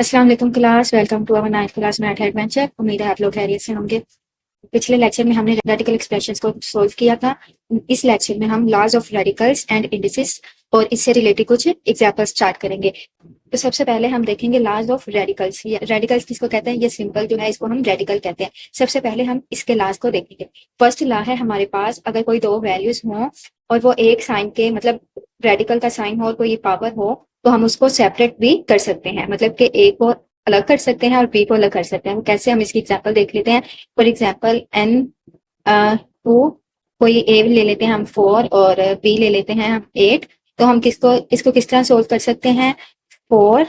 अस्सलाम वालेकुम class, welcome to our 9th class math adventure. उम्मीद है आप लोग खैरियत से होंगे। पिछले लेक्चर में हमने रेडिकल एक्सप्रेशंस को सोल्व किया था। इस लेक्चर में हम laws of radicals and indices और इससे रिलेटेड कुछ एग्जांपल्स स्टार्ट करेंगे। तो सबसे पहले हम देखेंगे लॉज ऑफ रेडिकल्स। रेडिकल्स किसको कहते हैं? ये सिंपल जो है इसको हम रेडिकल कहते हैं। सबसे पहले हम इसके लॉज को देखेंगे। फर्स्ट लॉ है हमारे पास, अगर कोई दो वैल्यूज हो और वो एक साइन के मतलब रेडिकल का साइन हो और कोई पावर हो तो हम उसको सेपरेट भी कर सकते हैं, मतलब कि ए को अलग कर सकते हैं और बी को अलग कर सकते हैं। कैसे, हम इसकी एग्जांपल देख लेते हैं। फॉर एग्जांपल एन टू, कोई ए ले लेते हैं हम 4 और बी ले लेते हैं हम 8। तो हम इसको किस तरह सोल्व कर सकते हैं? 4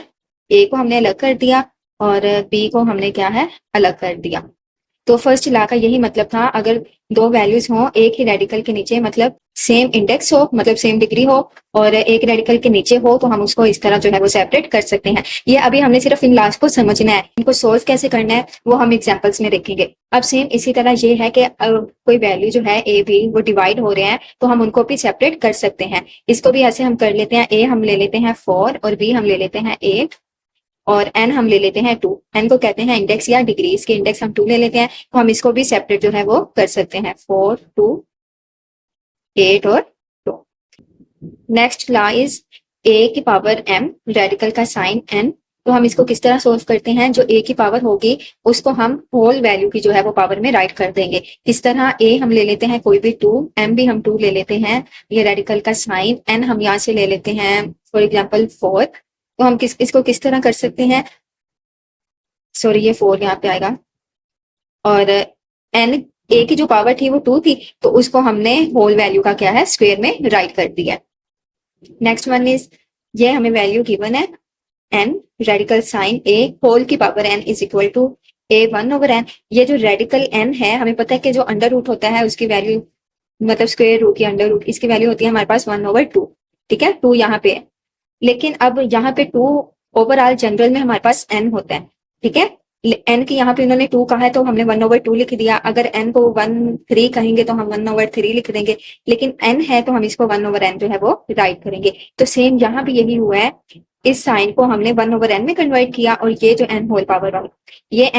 ए को हमने अलग कर दिया और बी को हमने क्या है अलग कर दिया। तो फर्स्ट लॉ का यही मतलब था, अगर दो वैल्यूज हो एक ही रेडिकल के नीचे, मतलब सेम इंडेक्स हो, मतलब सेम डिग्री हो और एक रेडिकल के नीचे हो, तो हम उसको इस तरह जो है वो सेपरेट कर सकते हैं। ये अभी हमने सिर्फ इन लॉज को समझना है, इनको सोल्व कैसे करना है वो हम एग्जांपल्स में देखेंगे। अब सेम इसी तरह ये है कि कोई वैल्यू जो है ए बी वो डिवाइड हो रहे हैं तो हम उनको भी सेपरेट कर सकते हैं। इसको भी ऐसे हम कर लेते हैं। ए हम ले लेते हैं 4 और बी हम ले लेते हैं 8 और एन हम ले लेते हैं 2। एन को कहते हैं इंडेक्स या डिग्री, इसके इंडेक्स हम 2 ले लेते हैं, तो हम इसको भी सेपरेट जो है वो कर सकते हैं। 4 2 8 और 2। नेक्स्ट लॉ इज ए की पावर m, रेडिकल का साइन n। तो हम इसको किस तरह सोल्व करते हैं? जो ए की पावर होगी उसको हम होल वैल्यू की जो है वो पावर में राइट कर देंगे। किस तरह? ए हम ले लेते हैं कोई भी 2, m भी हम 2 ले लेते हैं, ये रेडिकल का साइन, n हम यहाँ से ले लेते हैं फॉर एग्जाम्पल 4। तो हम इसको किस तरह कर सकते हैं? सॉरी, ये 4 यहाँ पे आएगा और एन, ए की जो पावर थी वो 2 थी, तो उसको हमने होल वैल्यू का क्या है स्क्वायर में राइट कर दिया। नेक्स्ट वन इज, ये हमें वैल्यू गिवन है n, radical sign a whole की power n is equal to a 1/n। ये जो रेडिकल एन है, हमें पता है कि जो अंडर रूट होता है उसकी वैल्यू, मतलब स्क्वायर रूट या अंडर रूट, इसकी वैल्यू होती है हमारे पास 1/2। ठीक है, 2 यहाँ पे है, लेकिन अब यहाँ पे 2 ओवरऑल जनरल में हमारे पास n होता है। ठीक है, n की यहाँ पे उन्होंने 2 कहा है तो हमने 1/2 लिख दिया। अगर n को 1/3 कहेंगे तो हम 1/3 लिख देंगे, लेकिन n है तो हम इसको 1/n जो है वो राइट करेंगे। तो सेम यहाँ भी यही हुआ है, इस साइन को हमने 1/n में कन्वर्ट किया और ये जो n होल पावर वाला, ये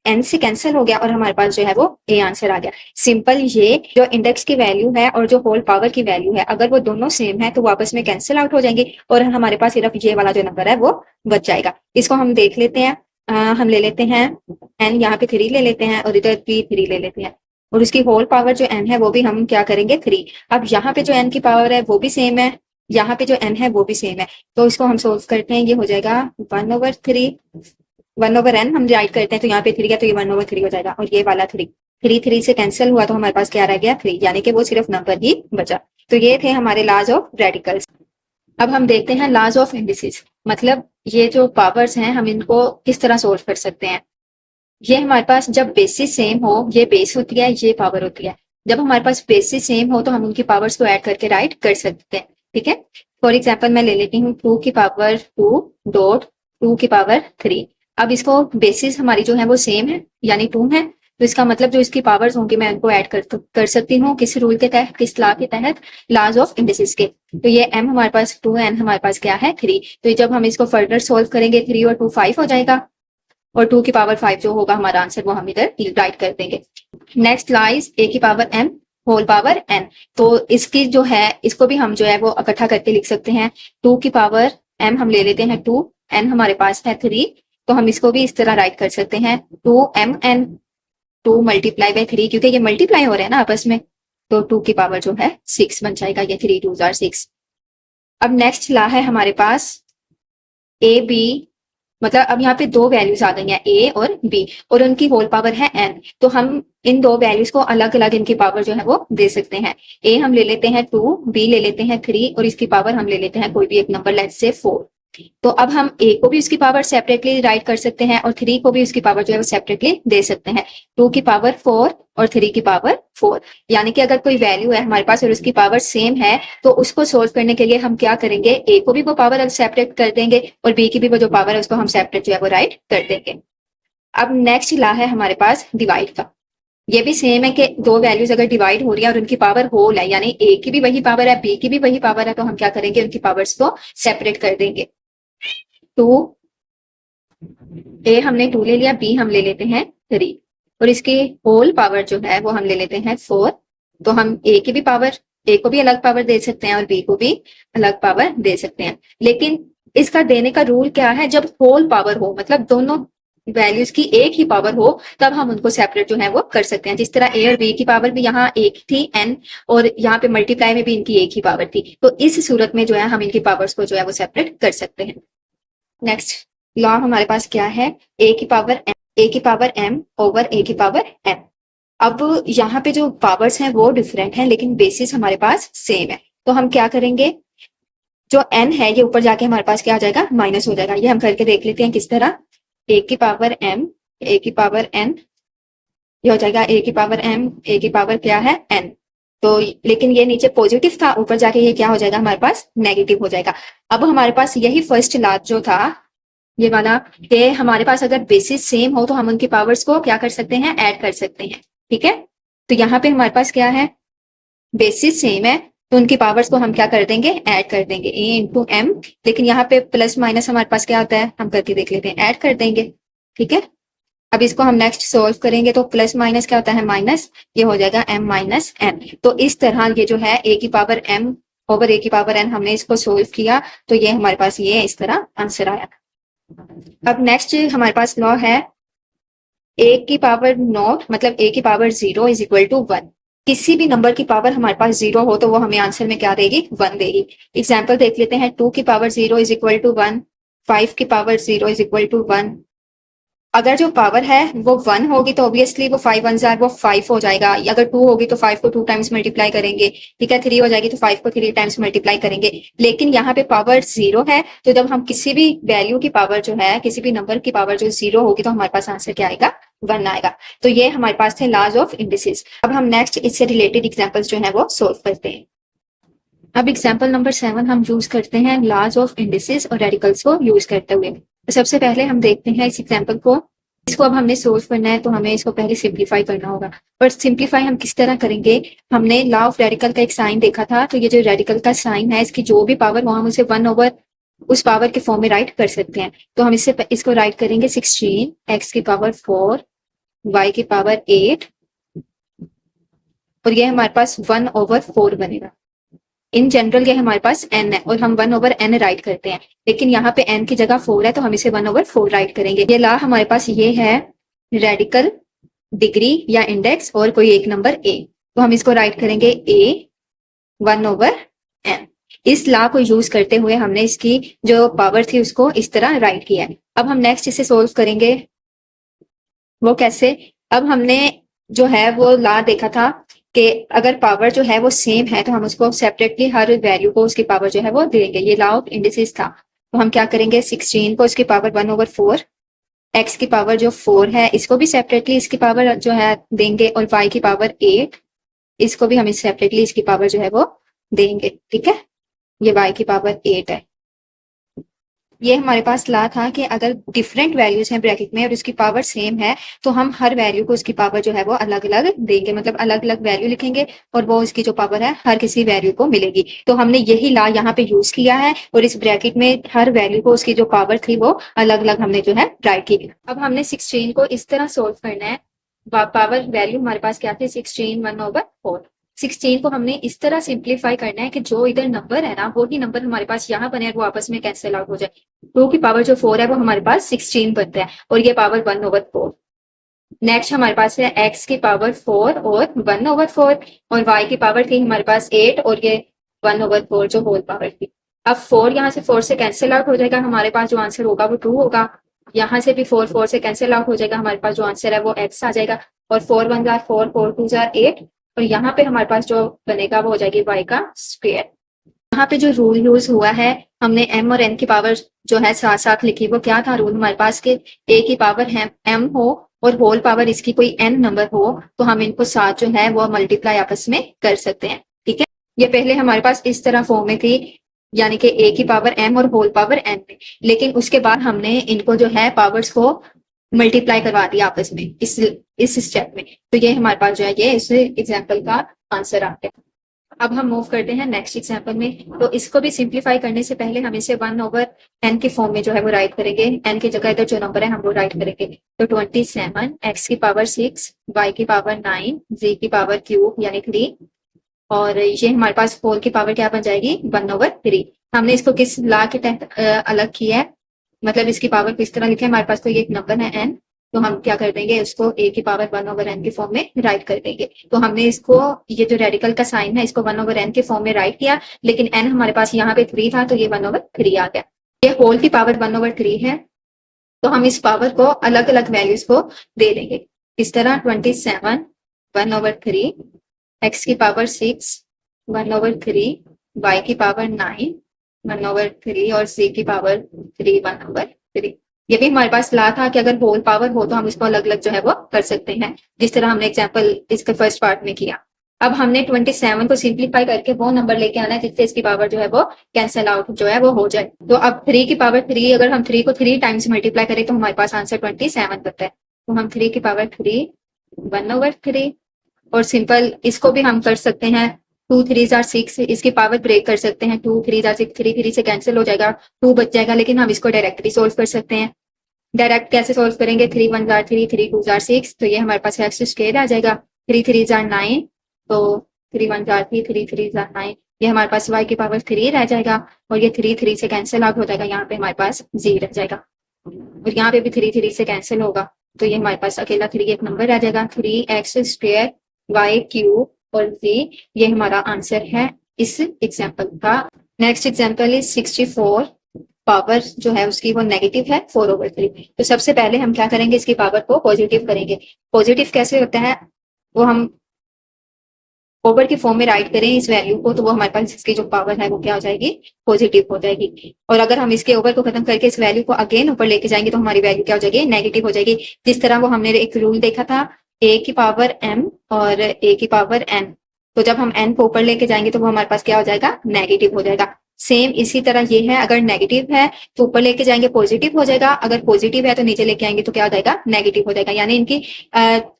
n से कैंसिल हो गया और हमारे पास जो है वो a आंसर आ गया। सिंपल, ये जो इंडेक्स की वैल्यू है और जो होल पावर की वैल्यू है, अगर वो दोनों सेम है तो वो आपस में कैंसिल आउट हो जाएंगे और हमारे पास सिर्फ ये वाला जो नंबर है वो बच जाएगा। इसको हम देख लेते हैं। हम ले लेते हैं n, यहाँ पे 3 ले लेते हैं और इधर भी 3 ले लेते हैं और उसकी होल पावर जो n है वो भी हम क्या करेंगे 3। अब यहाँ पे जो n की पावर है वो भी सेम है, यहाँ पे जो n है वो भी सेम है, तो इसको हम सोल्व करते हैं। ये हो जाएगा 1/3, 1/n हम राइट करते हैं तो यहाँ पे 3 है तो ये 1/3 हो जाएगा और ये वाला 3 से कैंसिल हुआ तो हमारे पास क्या रह गया 3, यानी कि वो सिर्फ नंबर ही बचा। तो ये थे हमारे लॉज ऑफ रेडिकल्स। अब हम देखते हैं लॉज ऑफ इंडिसेस, मतलब ये जो पावर्स हैं हम इनको किस तरह सोल्व कर सकते हैं। ये हमारे पास जब बेसिस सेम हो, ये बेस होती है, ये पावर होती है। जब हमारे पास बेसिस सेम हो तो हम उनकी पावर्स को ऐड करके राइट कर सकते हैं। ठीक है, फॉर एग्जाम्पल मैं ले लेती हूँ 2 की पावर 2 डॉट 2 की पावर 3। अब इसको बेसिस हमारी जो है वो सेम है, यानी 2 है, तो इसका मतलब जो इसकी पावर्स होंगी मैं उनको ऐड कर सकती हूँ। किस रूल के तहत, किस लॉ के तहत? लॉज ऑफ इंडिसेस के। तो ये m हमारे पास 2 है, n हमारे पास क्या है 3। तो जब हम इसको फर्दर सोल्व करेंगे 3 और 2 5 हो जाएगा और 2 की पावर 5 जो होगा हमारा आंसर वो हम इधर राइट कर देंगे। नेक्स्ट लाइज a की power m whole power n। तो इसकी जो है इसको भी हम जो है वो इकट्ठा करके लिख सकते हैं। 2 की पावर m हम ले लेते हैं 2, n हमारे पास है 3, तो हम इसको भी इस तरह राइट कर सकते हैं 2mn, 2 मल्टीप्लाई बाय 3, क्योंकि ये मल्टीप्लाई हो रहे हैं ना आपस में, तो 2 की पावर जो है 6 बन जाएगा। ये 3 2 are 6। अब नेक्स्ट ला है हमारे पास ए बी, मतलब अब यहाँ पे दो वैल्यूज आ गई हैं a और b और उनकी होल पावर है n। तो हम इन दो वैल्यूज को अलग अलग इनकी पावर जो है वो दे सकते हैं। a हम ले लेते हैं 2, b ले लेते हैं 3 और इसकी पावर हम ले लेते हैं कोई भी एक नंबर, लेट्स से 4। तो अब हम a को भी उसकी पावर सेपरेटली राइट कर सकते हैं और 3 को भी उसकी पावर जो है वो सेपरेटली दे सकते हैं। 2 की पावर 4 और 3 की पावर 4, यानी कि अगर कोई वैल्यू है हमारे पास और उसकी पावर सेम है तो उसको सोल्व करने के लिए हम क्या करेंगे, a को भी वो पावर सेपरेट कर देंगे और b की भी वो जो पावर है उसको हम सेपरेट जो है वो राइट कर देंगे। अब नेक्स्ट ला है हमारे पास डिवाइड का। ये भी सेम है कि दो वैल्यूज अगर डिवाइड हो रही है और उनकी पावर होल है, यानी a की भी वही पावर है b की भी वही पावर है, तो हम क्या करेंगे उनकी पावर्स को सेपरेट कर देंगे। 2 ए हमने 2 ले लिया, बी हम ले लेते हैं 3 और इसकी होल पावर जो है वो हम ले लेते हैं 4। तो हम ए की भी पावर, ए को भी अलग पावर दे सकते हैं और बी को भी अलग पावर दे सकते हैं। लेकिन इसका देने का रूल क्या है, जब होल पावर हो, मतलब दोनों वैल्यूज की एक ही पावर हो, तब हम उनको सेपरेट जो है वो कर सकते हैं। जिस तरह ए और बी की पावर भी यहाँ एक थी एन, और यहाँ पे मल्टीप्लाई में भी इनकी एक ही पावर थी, तो इस सूरत में जो है हम इनकी पावर्स को जो है वो सेपरेट कर सकते हैं। नेक्स्ट लॉ हमारे पास क्या है, ए की पावर एम ओवर ए की पावर एन। अब यहाँ पे जो पावर्स हैं वो डिफरेंट हैं, लेकिन बेसिस हमारे पास सेम है। तो हम क्या करेंगे, जो n है ये ऊपर जाके हमारे पास क्या आ जाएगा, माइनस हो जाएगा। ये हम करके देख लेते हैं किस तरह। a की पावर m, a की पावर n, ये हो जाएगा a की पावर m, a की पावर क्या है n। तो लेकिन ये नीचे पॉजिटिव था, ऊपर जाके ये क्या हो जाएगा हमारे पास, नेगेटिव हो जाएगा। अब हमारे पास यही फर्स्ट लॉ जो था ये वाला, कि हमारे पास अगर बेसिस सेम हो तो हम उनकी पावर्स को क्या कर सकते हैं, ऐड कर सकते हैं। ठीक है, तो यहाँ पे हमारे पास क्या है, बेसिस सेम है तो उनकी पावर्स को हम क्या कर देंगे, ऐड कर देंगे, ए इंटू एम। लेकिन यहाँ पे प्लस माइनस हमारे पास क्या होता है, हम करके देख लेते हैं, ऐड कर देंगे। ठीक है, अब इसको हम नेक्स्ट सोल्व करेंगे तो प्लस माइनस क्या होता है, माइनस, ये हो जाएगा m माइनस एन। तो इस तरह ये जो है ए की पावर m ओवर ए की पावर n, हमने इसको सोल्व किया तो ये हमारे पास ये इस तरह आंसर आया। अब नेक्स्ट हमारे पास लॉ है ए की पावर नॉट, मतलब ए की पावर 0 इज इक्वल टू 1। किसी भी नंबर की पावर हमारे पास 0 हो तो वो हमें आंसर में क्या देगी, 1 देगी। एग्जाम्पल देख लेते हैं, 2 की पावर 0 इज इक्वल टू 1, 5 की पावर 0 इज इक्वल टू 1। अगर जो पावर है वो 1 होगी तो ऑब्वियसली वो 5 1 जार वो 5 हो जाएगा। अगर 2 होगी तो 5 को 2 टाइम्स मल्टीप्लाई करेंगे। ठीक है, 3 हो जाएगी तो 5 को 3 टाइम्स मल्टीप्लाई करेंगे। लेकिन यहाँ पे पावर 0 है, तो जब हम किसी भी वैल्यू की पावर जो है, किसी भी नंबर की पावर जो 0 होगी तो हमारे पास आंसर क्या आएगा, 1 आएगा। तो ये हमारे पास थे लॉज ऑफ इंडिसेस। अब हम नेक्स्ट इससे रिलेटेड एग्जाम्पल्स जो है वो सोल्व करते हैं। अब एग्जाम्पल नंबर 7 हम यूज करते हैं लॉज ऑफ इंडिसेस और रेडिकल्स को यूज करते हुए। तो सबसे पहले हम देखते हैं इस एग्जाम्पल को। इसको अब हमने सोल्व करना है तो हमें इसको पहले सिंप्लीफाई करना होगा। पर सिंप्लीफाई हम किस तरह करेंगे, हमने लॉ ऑफ रेडिकल का एक साइन देखा था, तो ये जो रेडिकल का साइन है इसकी जो भी पावर वो हम उसे 1 ओवर उस पावर के फॉर्म में राइट कर सकते हैं। तो हम इसको राइट करेंगे 16 x की पावर 4 y की पावर 8 और ये हमारे पास 1 ओवर 4 बनेगा। इन जनरल ये हमारे पास n है और हम 1 ओवर n राइट करते हैं, लेकिन यहाँ पे n की जगह 4 है तो हम इसे 1 ओवर 4 राइट करेंगे। ये लॉ हमारे पास ये है, रेडिकल, डिग्री या इंडेक्स और कोई एक नंबर a, तो हम इसको राइट करेंगे a 1 ओवर n। इस लॉ को यूज करते हुए हमने इसकी जो पावर थी उसको इस तरह राइट किया है। अब हम नेक्स्ट इसे सोल्व करेंगे, वो कैसे, अब हमने जो है वो लॉ देखा था कि अगर पावर जो है वो सेम है तो हम उसको सेपरेटली हर वैल्यू को उसकी पावर जो है वो देंगे। ये लॉ ऑफ इंडिसेस था। तो हम क्या करेंगे, 16 को इसकी पावर 1 ओवर 4, x की पावर जो 4 है इसको भी सेपरेटली इसकी पावर जो है देंगे, और y की पावर 8 इसको भी हम सेपरेटली इसकी पावर जो है वो देंगे। ठीक है, ये y की पावर 8 है। ये हमारे पास लॉ था कि अगर डिफरेंट वैल्यूज हैं ब्रैकेट में और उसकी पावर सेम है तो हम हर वैल्यू को उसकी पावर जो है वो अलग अलग देंगे, मतलब अलग अलग वैल्यू लिखेंगे और वो उसकी जो पावर है हर किसी वैल्यू को मिलेगी। तो हमने यही लॉ यहाँ पे यूज किया है और इस ब्रैकेट में हर वैल्यू को उसकी जो पावर थी वो अलग अलग हमने जो है राइट की। अब हमने 16 को इस तरह सोल्व करना है, पावर वैल्यू हमारे पास क्या थी, 16 1 ओवर 4। 16 को हमने इस तरह सिंप्लीफाई करना है कि जो इधर नंबर है ना वो ही नंबर हमारे पास यहाँ बने और वो आपस में कैंसिल आउट हो जाए। 2 की पावर जो 4 है वो हमारे पास 16 बनता है और ये पावर 1 ओवर 4। नेक्स्ट हमारे पास है x की पावर 4 और 1 ओवर 4 और y की पावर थी हमारे पास 8 और ये 1 ओवर 4 जो होल पावर थी। अब 4 यहाँ से 4 से कैंसिल आउट हो जाएगा, हमारे पास जो आंसर होगा वो 2 होगा। यहाँ से भी 4 से कैंसिल आउट हो जाएगा, हमारे पास जो आंसर है वो x आ जाएगा। और 4 1 जार 4, 4 2 जार 8 और यहाँ पे हमारे पास जो बनेगा वो हो जाएगी y का स्क्वायर। यहाँ पे जो रूल यूज हुआ है, हमने m और n की पावर जो है साथ साथ लिखी। वो क्या था रूल हमारे पास के, a की पावर है m हो और होल पावर इसकी कोई n नंबर हो तो हम इनको साथ जो है वो मल्टीप्लाई आपस में कर सकते हैं। ठीक है, ये पहले हमारे पास इस तरह फॉर्म में थी, यानी कि a की पावर m और होल पावर n में, लेकिन उसके बाद हमने इनको जो है पावर्स को मल्टीप्लाई करवा दिया आपस में इस स्टेप में। तो ये हमारे पास जो है ये इस एग्जाम्पल का आंसर आ गया। अब हम मूव करते हैं नेक्स्ट एग्जाम्पल में। तो इसको भी सिंप्लीफाई करने से पहले हम इसे 1/n के फॉर्म में जो है वो राइट करेंगे। n की जगह इधर जो नंबर है हम वो राइट करेंगे। तो 27 x की पावर 6 y की पावर 9 z की पावर क्यूब यानी 3 और ये हमारे पास होल की पावर क्या बन जाएगी 1/3। हमने इसको किस लॉ के तहत अलग किया है, मतलब इसकी पावर किस तरह लिखे, हमारे पास तो ये एक नंबर है n, तो हम क्या कर देंगे इसको a की पावर 1/n के फॉर्म में राइट कर देंगे। तो हमने इसको ये जो रेडिकल का साइन है इसको 1/n के फॉर्म में राइट किया, लेकिन n हमारे पास यहाँ पे 3 था तो ये 1/3 आ गया। ये होल की पावर 1/3 है, तो हम इस पावर को अलग अलग वैल्यूज को दे देंगे। इस तरह 27 1/3, x की पावर 6 1/3, y की पावर 9 1/3 और c की पावर 3 1/3। ये भी हमारे पास ला था कि अगर होल पावर हो तो हम इसको अलग अलग जो है वो कर सकते हैं, जिस तरह हमने एग्जाम्पल इसके फर्स्ट पार्ट में किया। अब हमने 27 को सिंप्लीफाई करके वो नंबर लेके आना है जिससे इसकी पावर जो है वो कैंसिल आउट जो है वो हो जाए। तो अब 3 की पावर 3, अगर हम 3 को 3 टाइम्स मल्टीप्लाई करें तो हमारे पास आंसर 27 बनता है। तो हम 3 की पावर 3 1/3, और सिंपल इसको भी हम कर सकते हैं 2 3 आर 6, इसकी पावर ब्रेक कर सकते हैं। 2 3 आर 6, 3 3 से कैंसिल हो जाएगा, 2 बच जाएगा, लेकिन हम इसको डायरेक्ट भी सोल्व कर सकते हैं। डायरेक्ट कैसे सोल्व करेंगे, 3 1 जार 3, 3 2 जार 6, तो ये हमारे पास एक्स स्क्वायर आ जाएगा। 3 3 जार 9, तो 3 1 जार 3, 3 3 जार 9, ये हमारे पास y की पावर 3 रह जाएगा, और ये 3 3 से कैंसिल आउट हो जाएगा, यहाँ पे हमारे पास z रह जाएगा, और यहाँ पे भी 3 3 से कैंसिल होगा, तो ये हमारे पास अकेला 3 एक नंबर रह जाएगा। 3x स्क्वायर y क्यूब और z, ये हमारा आंसर है इस एग्जाम्पल का। नेक्स्ट एग्जाम्पल इज 64, पावर जो है उसकी वो नेगेटिव है 4/3। तो सबसे पहले हम क्या करेंगे, इसकी पावर को पॉजिटिव करेंगे। पॉजिटिव कैसे होता है, वो हम ओवर की फॉर्म में राइट करें इस वैल्यू को, तो वो हमारे पास इसकी जो पावर है वो क्या हो जाएगी, पॉजिटिव हो जाएगी। और अगर हम इसके ओवर को खत्म करके इस वैल्यू को अगेन ऊपर लेके जाएंगे तो हमारी वैल्यू क्या हो जाएगी, नेगेटिव हो जाएगी। जिस तरह वो हमने एक रूल देखा था a की पावर m और a की पावर n, तो जब हम n को ऊपर लेके जाएंगे तो वो हमारे पास क्या हो जाएगा, नेगेटिव हो जाएगा। सेम इसी तरह ये है, अगर नेगेटिव है तो ऊपर लेके जाएंगे पॉजिटिव हो जाएगा, अगर पॉजिटिव है तो नीचे लेके आएंगे तो क्या हो जाएगा, नेगेटिव हो जाएगा। यानी इनकी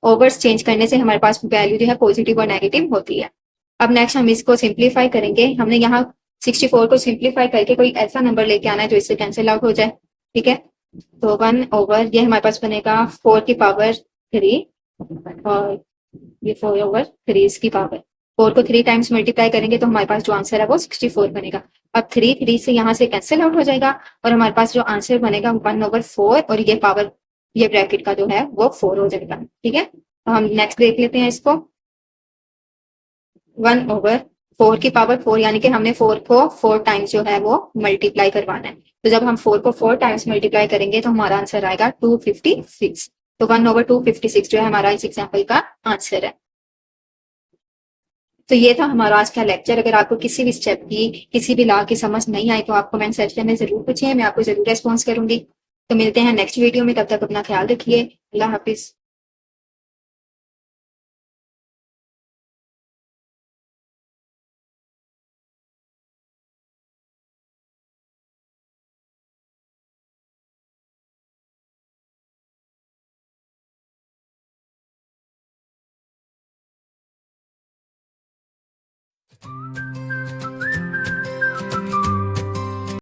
ओवर्स चेंज करने से हमारे पास वैल्यू जो है पॉजिटिव और नेगेटिव होती है। अब नेक्स्ट हम इसको सिंप्लीफाई करेंगे। हमने यहाँ 64 को सिंप्लीफाई करके कोई ऐसा नंबर लेके आना है जो इससे कैंसिल आउट हो जाए, ठीक है। तो 1/, ये हमारे पास बनेगा 4 की पावर 3, और ये 4/3 इसकी पावर। 4 को 3 टाइम्स मल्टीप्लाई करेंगे तो हमारे पास जो आंसर है वो 64 बनेगा। अब 3 3 से यहाँ से कैंसिल आउट हो जाएगा, और हमारे पास जो आंसर बनेगा 1/4, और ये पावर, ये ब्रैकेट का जो है वो 4 हो जाएगा, ठीक है। तो हम नेक्स्ट देख लेते हैं इसको। 1/4 की पावर 4, यानी कि हमने 4 को 4 टाइम्स जो है वो मल्टीप्लाई करवाना है। तो जब हम 4 को 4 टाइम्स मल्टीप्लाई करेंगे तो हमारा आंसर आएगा 256। तो 1/256 जो है हमारा इस एग्जाम्पल का आंसर है। तो ये था हमारा आज का लेक्चर। अगर आपको किसी भी स्टेप की, किसी भी लॉ की समझ नहीं आई तो आप कमेंट सेक्शन में जरूर पूछिए, मैं आपको जरूर रेस्पॉन्स करूंगी। तो मिलते हैं नेक्स्ट वीडियो में, तब तक अपना ख्याल रखिए। अल्लाह हाफिज।